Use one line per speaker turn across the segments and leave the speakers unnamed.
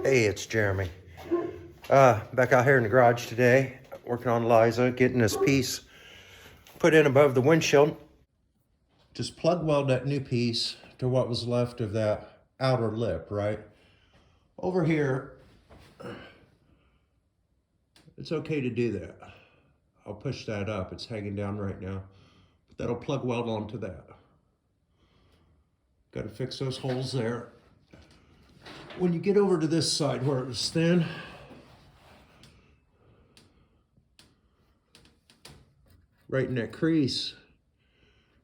Hey, it's Jeremy. Back out here in the garage today, working on Eliza, getting this piece put in above the windshield. Just plug weld that new piece to what was left of that outer lip, right? Over here, it's okay to do that. I'll push that up, it's hanging down right now. But that'll plug weld onto that. Got to fix those holes there. When you get over to this side where it was thin, right in that crease,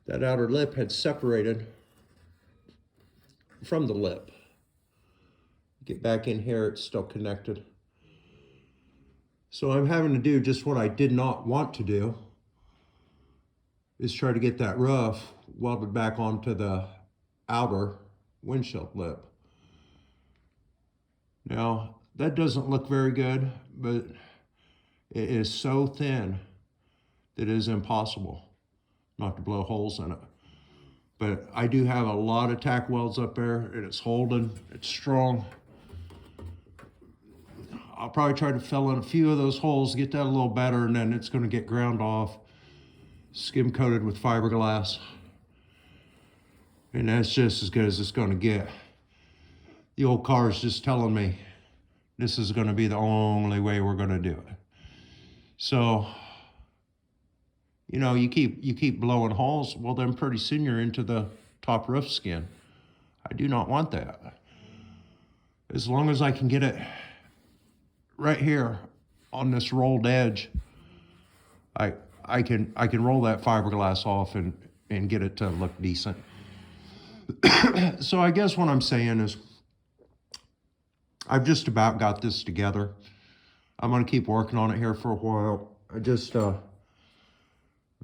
that outer lip had separated from the lip. Get back in here, it's still connected. So I'm having to do just what I did not want to do, is try to get that roof welded back onto the outer windshield lip. Now, that doesn't look very good, but it is so thin that it is impossible not to blow holes in it. But I do have a lot of tack welds up there, and it's holding, it's strong. I'll probably try to fill in a few of those holes, get that a little better, and then it's gonna get ground off, skim coated with fiberglass. And that's just as good as it's gonna get. The old car is just telling me this is gonna be the only way we're gonna do it. So, you know, you keep blowing holes, well then pretty soon you're into the top roof skin. I do not want that. As long as I can get it right here on this rolled edge, I can roll that fiberglass off and get it to look decent. So I guess what I'm saying is I've just about got this together. I'm gonna keep working on it here for a while. I just, let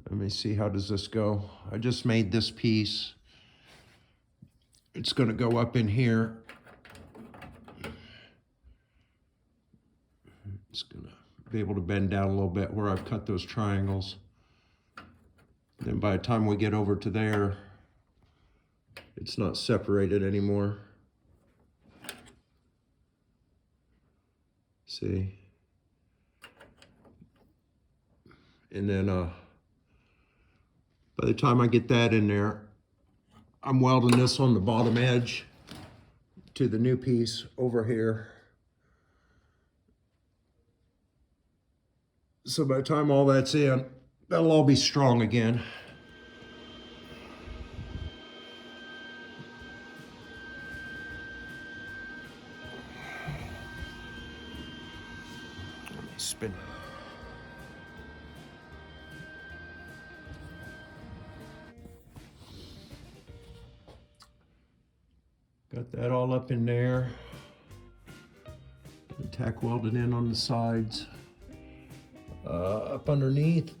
me see, how does this go? I just made this piece. It's gonna go up in here. It's gonna be able to bend down a little bit where I've cut those triangles. Then by the time we get over to there, it's not separated anymore. See? And then by the time I get that in there, I'm welding this on the bottom edge to the new piece over here. So by the time all that's in, that'll all be strong again. Let me spin. Got that all up in there. And tack welded in on the sides. Up underneath.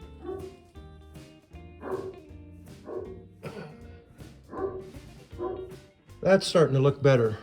That's starting to look better.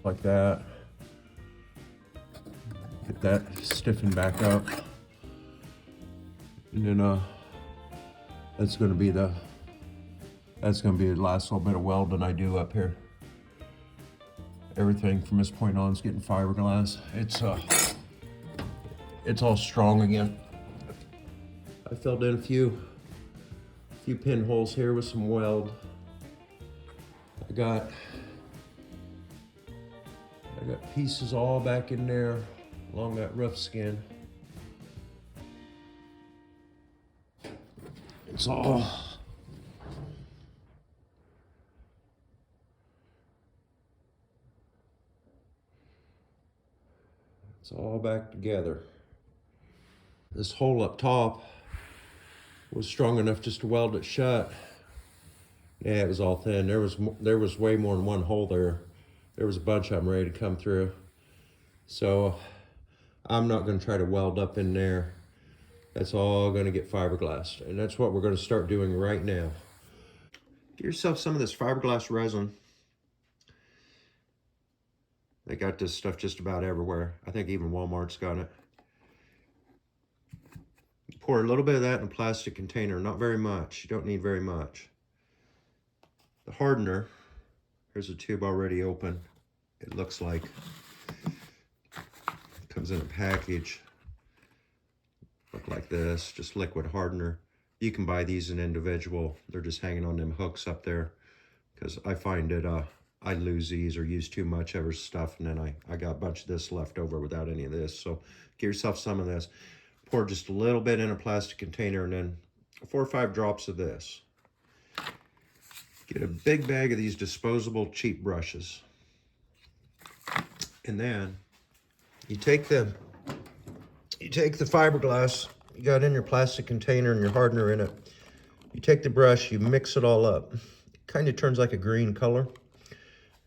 like that. Get that stiffened back up. And then that's gonna be the last little bit of welding I do up here. Everything from this point on is getting fiberglass. It's all strong again. I filled in a few pinholes here with some weld. I got pieces all back in there along that roof skin. It's all back together. This hole up top was strong enough just to weld it shut. Yeah, it was all thin. There was way more than one hole there. There was a bunch of them ready to come through. So I'm not going to try to weld up in there. That's all going to get fiberglassed, and that's what we're going to start doing right now. Get yourself some of this fiberglass resin. They got this stuff just about everywhere. I think even Walmart's got it. Pour a little bit of that in a plastic container, not very much. You don't need very much. The hardener, here's a tube already open. It looks like it comes in a package. Look like this, just liquid hardener. You can buy these in individual. They're just hanging on them hooks up there, because I find it I lose these or use too much of her stuff, and then I got a bunch of this left over without any of this. So get yourself some of this. Pour just a little bit in a plastic container, and then 4 or 5 drops of this. Get a big bag of these disposable cheap brushes. And then you take the fiberglass you got in your plastic container and your hardener in it. You take the brush, you mix it all up. It kind of turns like a green color.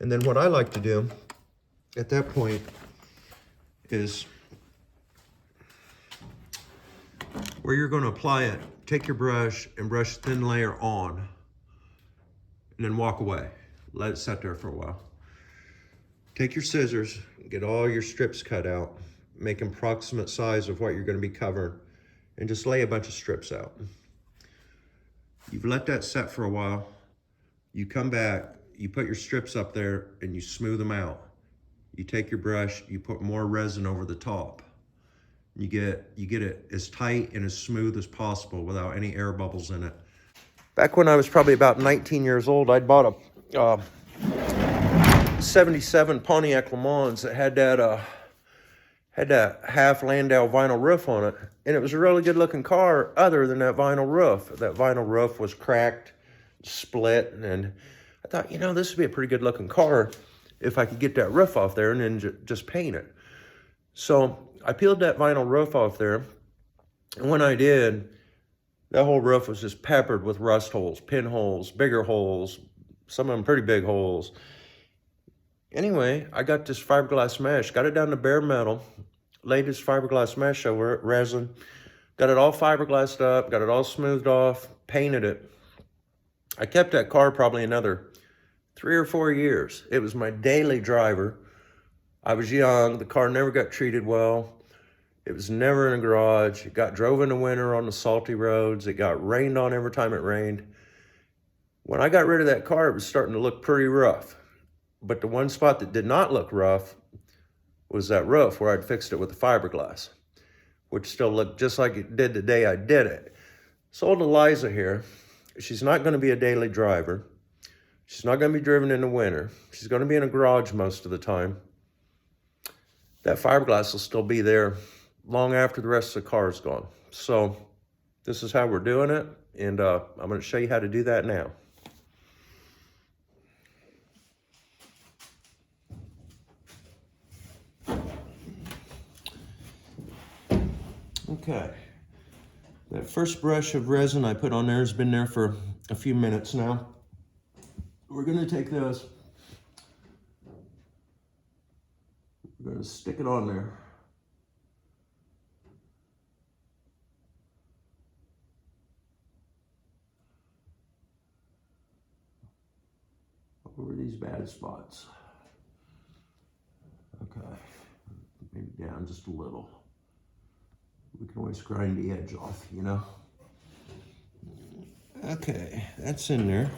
And then what I like to do at that point is where you're going to apply it, take your brush and brush a thin layer on, and then walk away. Let it set there for a while. Take your scissors, get all your strips cut out, make an approximate size of what you're going to be covering, and just lay a bunch of strips out. You've let that set for a while. You come back, you put your strips up there, and you smooth them out. You take your brush, you put more resin over the top. You get it as tight and as smooth as possible without any air bubbles in it. Back when I was probably about 19 years old, I'd bought a 77 Pontiac Le Mans that had that half Landau vinyl roof on it. And it was a really good looking car other than that vinyl roof. That vinyl roof was cracked, split, and I thought, you know, this would be a pretty good looking car if I could get that roof off there and then just paint it. So I peeled that vinyl roof off there, and when I did, that whole roof was just peppered with rust holes, pinholes, bigger holes, some of them pretty big holes. Anyway, I got this fiberglass mesh, got it down to bare metal, laid this fiberglass mesh over it, resin, got it all fiberglassed up, got it all smoothed off, painted it. I kept that car probably another 3 or 4 years. It was my daily driver. I was young, the car never got treated well. It was never in a garage. It got drove in the winter on the salty roads. It got rained on every time it rained. When I got rid of that car, it was starting to look pretty rough. But the one spot that did not look rough was that roof where I'd fixed it with the fiberglass, which still looked just like it did the day I did it. Sold Eliza here. She's not going to be a daily driver. She's not going to be driven in the winter. She's going to be in a garage most of the time. That fiberglass will still be there long after the rest of the car is gone. So this is how we're doing it, and I'm going to show you how to do that now. Okay, that first brush of resin I put on there has been there for a few minutes now. We're going to take this, we're going to stick it on there. Over these bad spots. Okay, maybe down just a little. We can always grind the edge off, you know? Okay, that's in there.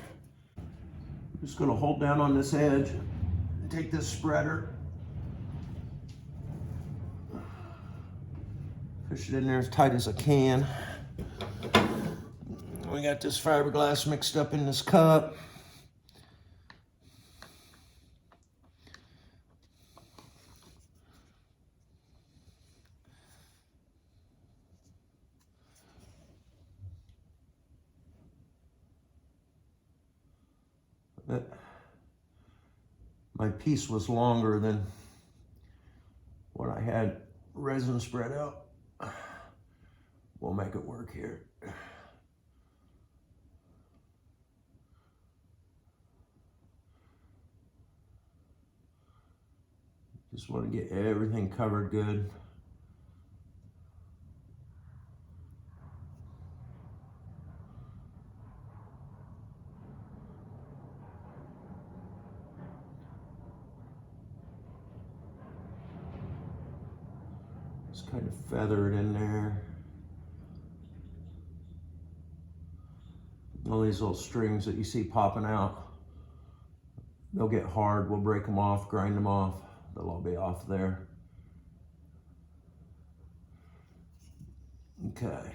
I'm just gonna hold down on this edge and take this spreader, push it in there as tight as I can. We got this fiberglass mixed up in this cup. My piece was longer than what I had resin spread out. We'll make it work here. Just want to get everything covered good. Just kind of feather it in there. All these little strings that you see popping out, they'll get hard. We'll break them off, grind them off. They'll all be off there. Okay.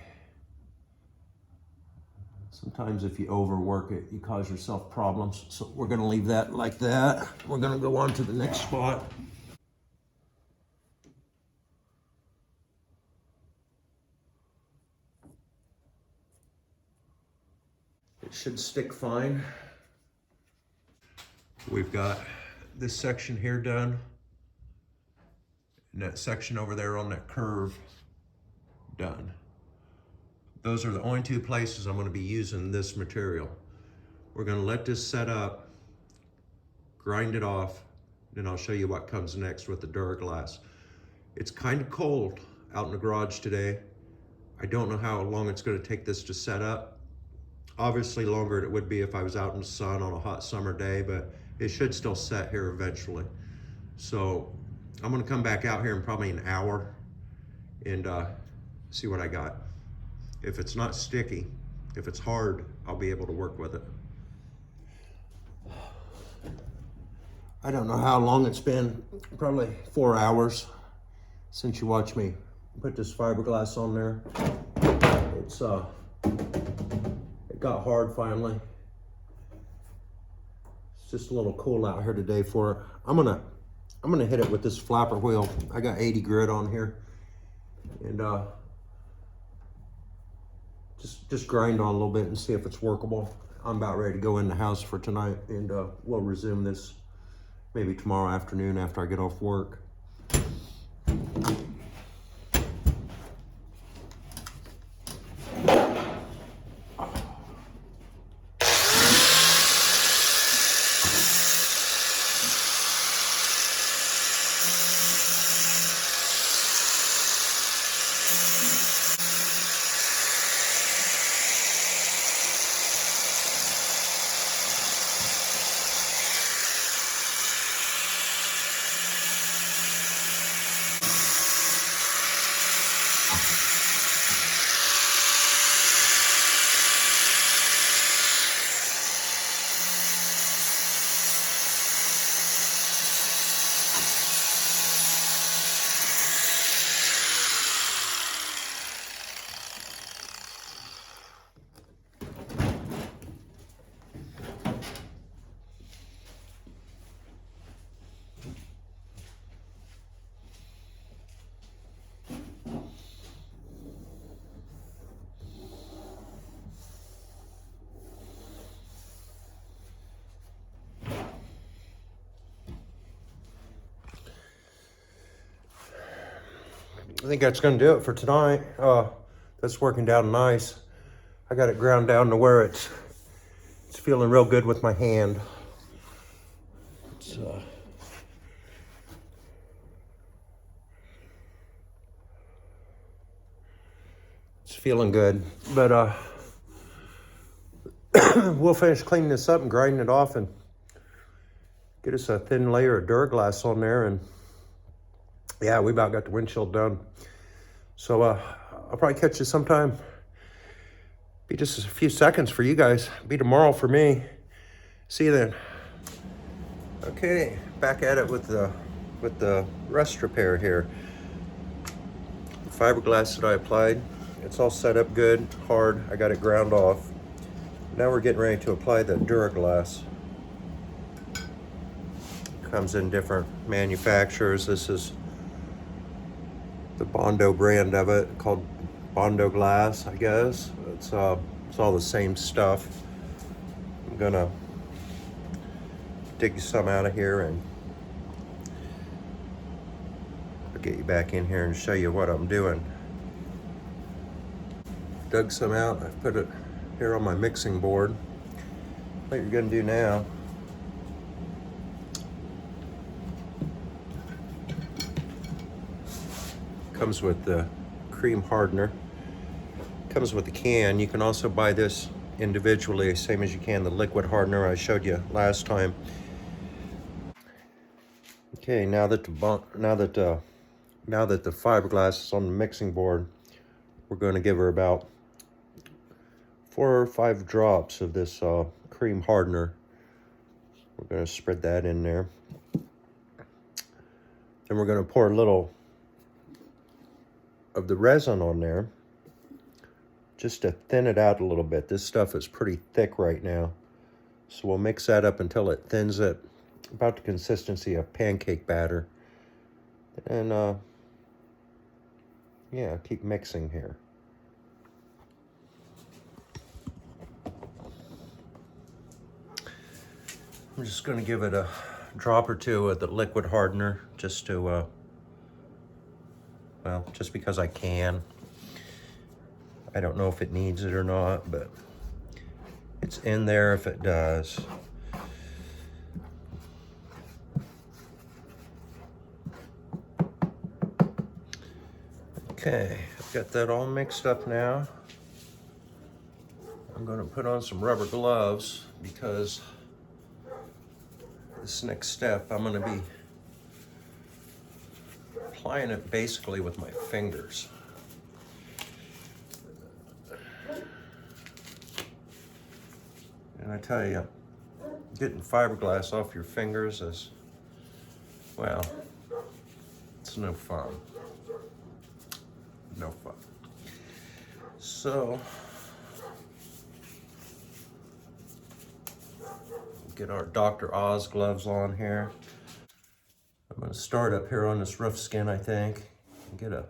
Sometimes if you overwork it, you cause yourself problems. So we're gonna leave that like that. We're gonna go on to the next spot. It should stick fine. We've got this section here done, and that section over there on that curve done. Those are the only two places I'm going to be using this material. We're going to let this set up, grind it off, then I'll show you what comes next with the Duraglass. It's kind of cold out in the garage today. I don't know how long it's going to take this to set up. Obviously longer than it would be if I was out in the sun on a hot summer day, but it should still set here eventually. So I'm going to come back out here in probably an hour and see what I got. If it's not sticky, if it's hard, I'll be able to work with it. I don't know how long it's been, probably 4 hours since you watched me put this fiberglass on there. It's it got hard finally. It's just a little cool out here today for it. I'm gonna hit it with this flapper wheel. I got 80 grit on here, and just grind on a little bit and see if it's workable. I'm about ready to go in the house for tonight, and we'll resume this maybe tomorrow afternoon after I get off work. I think that's gonna do it for tonight. That's working down nice. I got it ground down to where it's feeling real good with my hand. It's feeling good, but we'll finish cleaning this up and grinding it off and get us a thin layer of Duraglass on there, and Yeah, we about got the windshield done. So I'll probably catch you sometime. Be just a few seconds for you guys. Be tomorrow for me. See you then. Okay, back at it with the rust repair here. The fiberglass that I applied, it's all set up good, hard. I got it ground off. Now we're getting ready to apply the Duraglass. Comes in different manufacturers. This is the Bondo brand of it, called Bondo Glass, I guess. It's all the same stuff. I'm gonna dig some out of here and I'll get you back in here and show you what I'm doing. Dug some out, I put it here on my mixing board. What you're gonna do now, comes with the cream hardener, comes with the can. You can also buy this individually, same as you can the liquid hardener I showed you last time. Okay, now that the fiberglass is on the mixing board, we're going to give her about 4 or 5 drops of this cream hardener. We're going to spread that in there. Then we're going to pour a little of the resin on there, just to thin it out a little bit. This stuff is pretty thick right now, so we'll mix that up until it thins it about the consistency of pancake batter. And yeah, keep mixing here. I'm just going to give it a drop or two of the liquid hardener, just to well, just because I can. I don't know if it needs it or not, but it's in there if it does. Okay, I've got that all mixed up now. I'm going to put on some rubber gloves because this next step I'm going to be applying it basically with my fingers. And I tell you, getting fiberglass off your fingers is, well, it's no fun. No fun. So, get our Dr. Oz gloves on here. I'm going to start up here on this rough skin, I think, and get a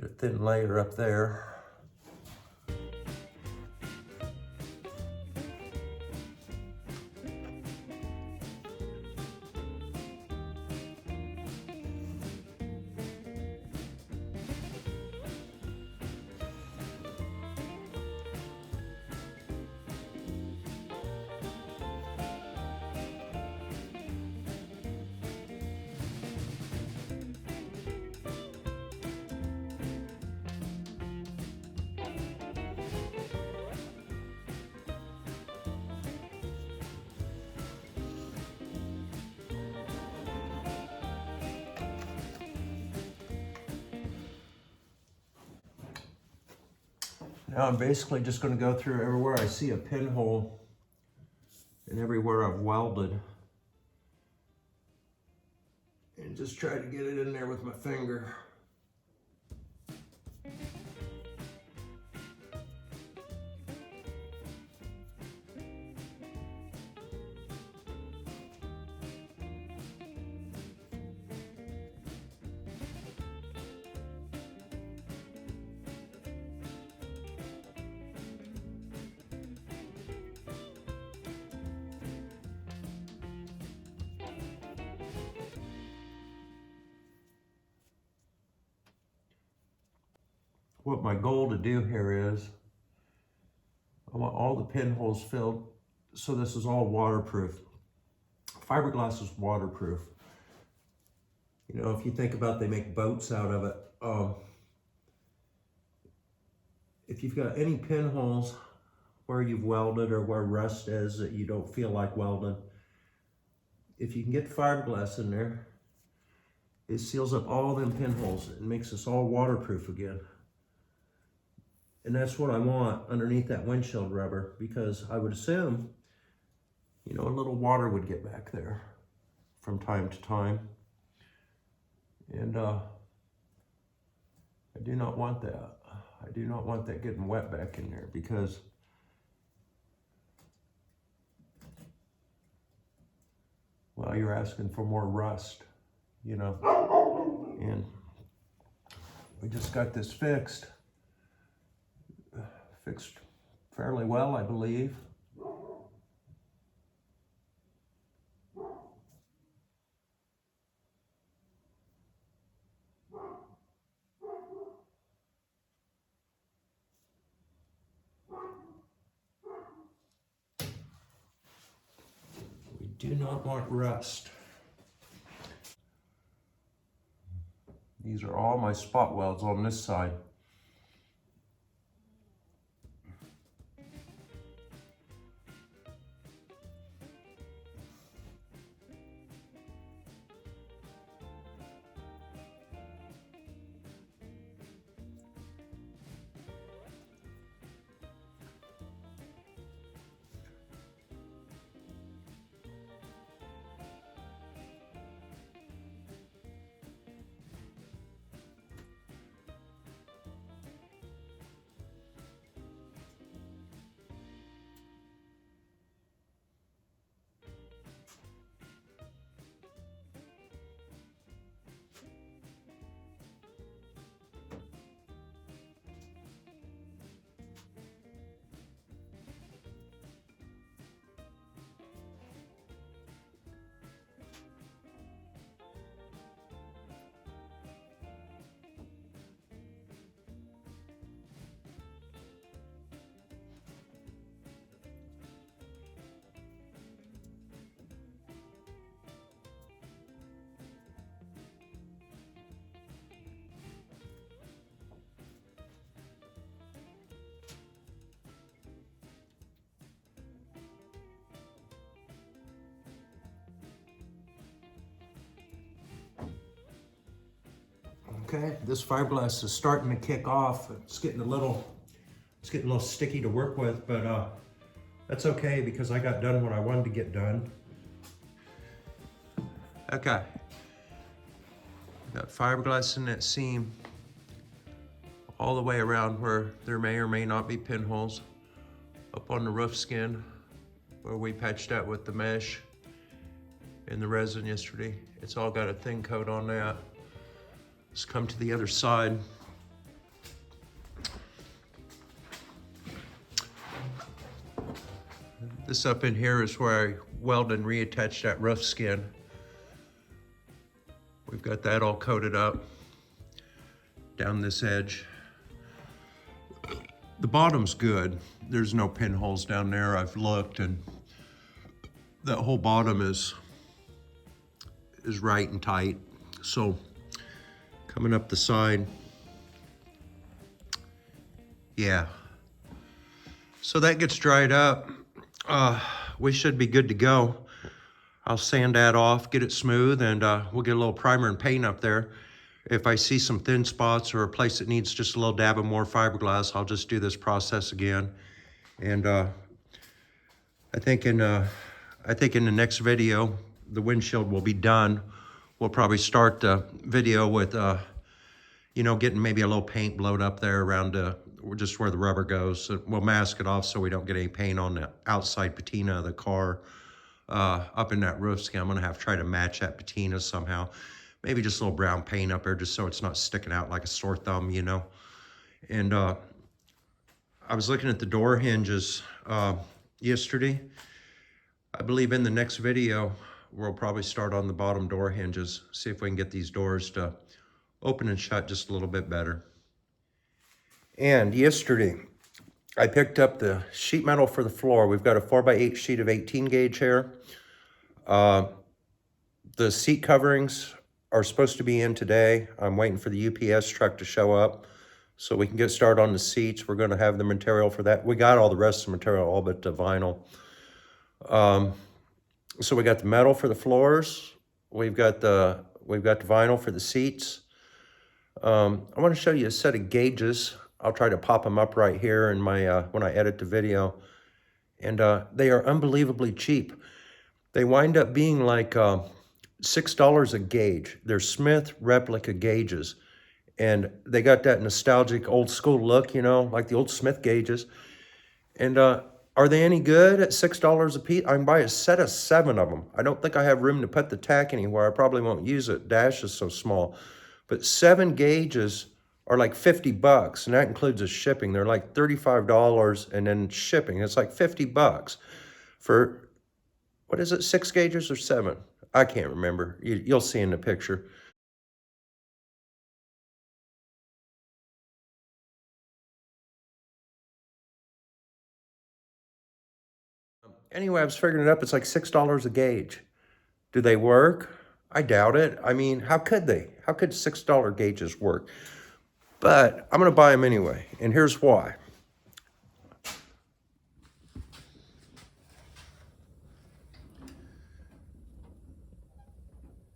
thin layer up there. Now I'm basically just going to go through everywhere I see a pinhole and everywhere I've welded and just try to get it in there with my finger. What my goal to do here is, I want all the pinholes filled, so this is all waterproof. Fiberglass is waterproof. You know, if you think about, they make boats out of it. If you've got any pinholes where you've welded or where rust is that you don't feel like welding, if you can get fiberglass in there, it seals up all them pinholes and makes us all waterproof again. And that's what I want underneath that windshield rubber, because I would assume, you know, a little water would get back there from time to time. And I do not want that. I do not want that getting wet back in there, because well, you're asking for more rust, you know. And we just got this fixed fairly well, I believe. We do not want rust. These are all my spot welds on this side. Okay, this fiberglass is starting to kick off. It's getting a little sticky to work with, but that's okay, because I got done what I wanted to get done. Okay, got fiberglass in that seam all the way around where there may or may not be pinholes, up on the roof skin where we patched that with the mesh and the resin yesterday. It's all got a thin coat on that. Let's come to the other side. This up in here is where I welded and reattached that roof skin. We've got that all coated up down this edge. The bottom's good. There's no pinholes down there. I've looked, and that whole bottom is right and tight. So coming up the side, yeah. So that gets dried up. We should be good to go. I'll sand that off, get it smooth, and we'll get a little primer and paint up there. If I see some thin spots or a place that needs just a little dab of more fiberglass, I'll just do this process again. And I think in the next video, the windshield will be done. We'll probably start the video with, you know, getting maybe a little paint blowed up there around just where the rubber goes. So we'll mask it off so we don't get any paint on the outside patina of the car up in that roof skin. I'm gonna have to try to match that patina somehow. Maybe just a little brown paint up there just so it's not sticking out like a sore thumb, you know. And I was looking at the door hinges yesterday. I believe in the next video, we'll probably start on the bottom door hinges, see if we can get these doors to open and shut just a little bit better. And yesterday, I picked up the sheet metal for the floor. We've got a 4x8 sheet of 18 gauge here. The seat coverings are supposed to be in today. I'm waiting for the UPS truck to show up so we can get started on the seats. We're gonna have the material for that. We got all the rest of the material, all but the vinyl. So we got the metal for the floors. We've got the We've got the vinyl for the seats. I want to show you a set of gauges. I'll try to pop them up right here in my when I edit the video. And they are unbelievably cheap. They wind up being like $6 a gauge. They're Smith replica gauges. And they got that nostalgic old school look, you know, like the old Smith gauges. And are they any good at $6 a piece? I can buy a set of 7 of them. I don't think I have room to put the tack anywhere. I probably won't use it. Dash is so small. But 7 gauges are like 50 bucks, and that includes the shipping. They're like $35 and then shipping. It's like 50 bucks for, what is it, 6 gauges or 7? I can't remember. You'll see in the picture. Anyway, I was figuring it up. It's like $6 a gauge. Do they work? I doubt it. I mean, how could they? How could $6 gauges work? But I'm going to buy them anyway, and here's why.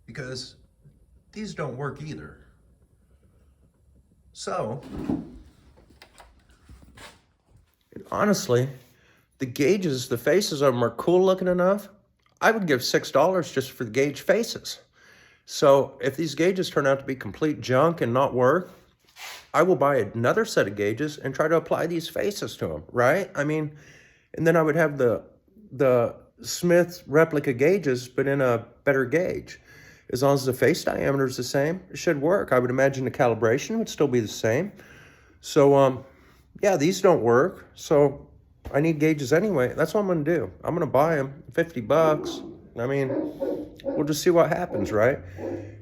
Because these don't work either. So, honestly, the gauges, the faces of them are cool looking enough. I would give $6 just for the gauge faces. So if these gauges turn out to be complete junk and not work, I will buy another set of gauges and try to apply these faces to them, right? I mean, and then I would have the Smith replica gauges, but in a better gauge. As long as the face diameter is the same, it should work. I would imagine the calibration would still be the same. So, yeah, these don't work. So I need gauges anyway. That's what I'm going to do. I'm going to buy them, 50 bucks. I mean, we'll just see what happens, right?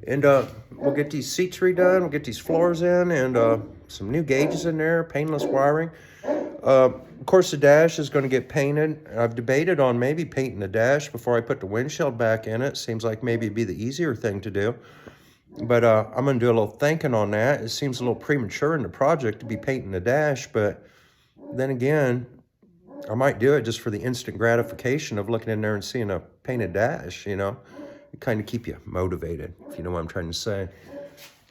And we'll get these seats redone. We'll get these floors in and some new gauges in there, paintless wiring. Of course, the dash is going to get painted. I've debated on maybe painting the dash before I put the windshield back in it. Seems like maybe it'd be the easier thing to do. But I'm going to do a little thinking on that. It seems a little premature in the project to be painting the dash, but then again, I might do it just for the instant gratification of looking in there and seeing a painted dash, you know. It kind of keep you motivated, if you know what I'm trying to say.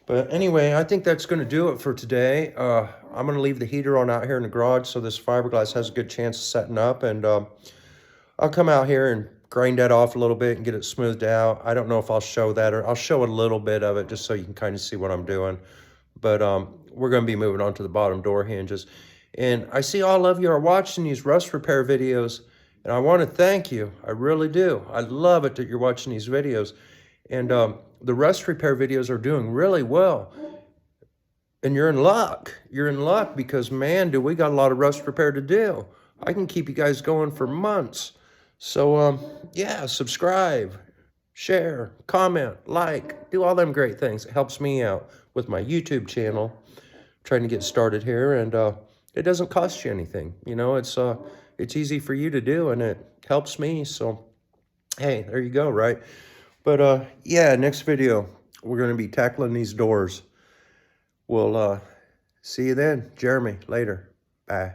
But anyway, I think that's going to do it for today. I'm going to leave the heater on out here in the garage so this fiberglass has a good chance of setting up. And I'll come out here and grind that off a little bit and get it smoothed out. I don't know if I'll show that, or I'll show a little bit of it just so you can kind of see what I'm doing. But we're going to be moving on to the bottom door hinges. And I see all of you are watching these rust repair videos, and I want to thank you. I really do. I love it that you're watching these videos. And the rust repair videos are doing really well. And you're in luck. You're in luck because, man, do we got a lot of rust repair to do. I can keep you guys going for months. So, yeah, subscribe, share, comment, like, do all them great things. It helps me out with my YouTube channel, trying to get started here. And it doesn't cost you anything. You know, it's easy for you to do, and it helps me. So, hey, there you go, right? But, yeah, next video, we're going to be tackling these doors. We'll see you then. Jeremy, later. Bye.